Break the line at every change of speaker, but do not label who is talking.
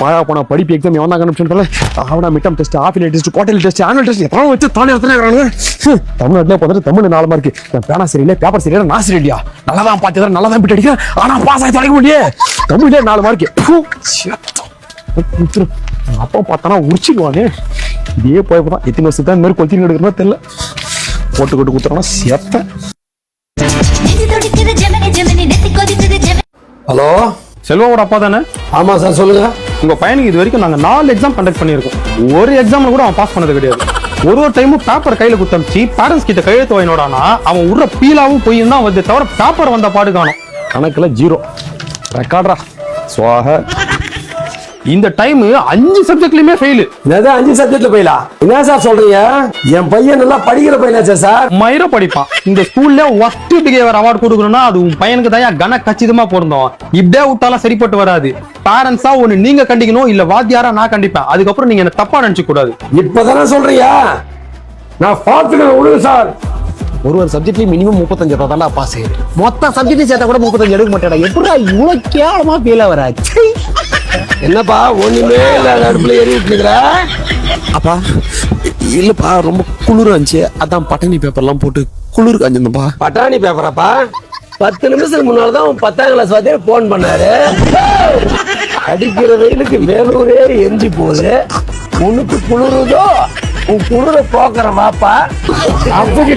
பாயா போன படிப்பு எக்ஸாம் எவன் தான் கண்டுபிடிச்சுல அவனா midterm test affiliate test quarterly test annual test எத்தனை வச்சு தானே எத்தனை தமிழ்நாட்டிலே பார்த்துட்டு தமிழ் 4 மார்க்கு பேனா சரியில்லை பேப்பர் சரியில்லை நான் சரியில்லையா நல்லா தான் பார்த்து நல்லா தான் பிட்டு அடிக்கிறேன் ஆனா பாஸ் ஆகி தொலைக்க முடியே தமிழ்லே 4 மார்க்கு அப்பா பார்த்தானா உரிச்சிடுவானே இதே போய் போதான் எத்தனை வருஷம் தான் இந்த மாதிரி கொத்தின்னு எடுக்கிறோம் தெரியல போட்டு கொட்டு குத்துறோம்னா சேர்த்தேன்.
ஹலோ,
செல்வாவோட அப்பா தானே?
ஆமா சார், சொல்லுங்க.
உங்க பையனுக்கு இது வரைக்கும் நாங்க 4 எக்ஸாம் கண்டக்ட் பண்ணியிருக்கோம். ஒரு எக்ஸாம்ல கூட அவன் பாஸ் பண்ணது கிடையாது. ஒரு டைமும் பேப்பர் கையில குத்தமிச்சு பேரண்ட்ஸ் கிட்ட கையெழுத்து வாங்கினோடானா அவன் உள்ள பீலாவும் பொய்யும் தான் வந்து தவிர பேப்பர் வந்த பாடு காணும்.
கணக்குல 0 ரெக்கார்டா சுவாக.
இந்த டைம் 5 சப்ஜெக்ட்லயுமே ஃபெயில்.
என்னது 5 சப்ஜெக்ட்ல ஃபெயிலா? என்ன சார் சொல்றீங்க? என் பையன் நல்லா படிக்கிற பையனாச்சே சார்.
மயிர படிப்பான். இந்த ஸ்கூல்ல ஒர்ஸ்ட் பிஹேவியர் அவார்டு கொடுக்கணும்னா அது உன் பையனுக்கு தான் கன கச்சிதமா பொருந்தோம். இப்படியே விட்டாலும் சரிப்பட்டு வராது. பேரண்ட்ஸா ஒண்ணு நீங்க கண்டிக்கணும், இல்ல வாத்தியாரா நான் கண்டிப்பேன். அதுக்கப்புறம் நீங்க என்ன தப்பா நினைச்சுக்க கூடாது.
இப்பதானே சொல்றீங்க? நான் பாத்துக்கிறேன், விடுங்க சார்.
ஒரு சப்ஜெக்ட்லயும் மினிமம் 35 தான்டா பாஸ் ஆயிரு. மொத்த சப்ஜெக்ட் சேர்த்தா கூட 35 எடுக்க மாட்டேடா. எப்படா இவ்வளவு கேவலமா ஃபெயில் ஆவறாச்சு?
என்னப்பா ஒண்ணுமே இல்ல அடுப்புல ஏறி விட்டுக்கிற?
அப்பா இல்லப்பா ரொம்ப குளிர் இருந்துச்சு, அதான் பட்டாணி பேப்பர்லாம் போட்டு குளிர் காஞ்சிருந்தப்பா.
பட்டாணி பேப்பராப்பா? 10 நிமிஷத்துக்கு முன்னால்தான் 10ஆம் கிளாஸ் வாத்தியார் போன் பண்ணாரு. அடிக்கிற வெயிலுக்கு வேலூரே எரிஞ்சு போகுது, உனக்கு குளிருதோ? உன் குளிர போக்குற வாப்பா. அப்படி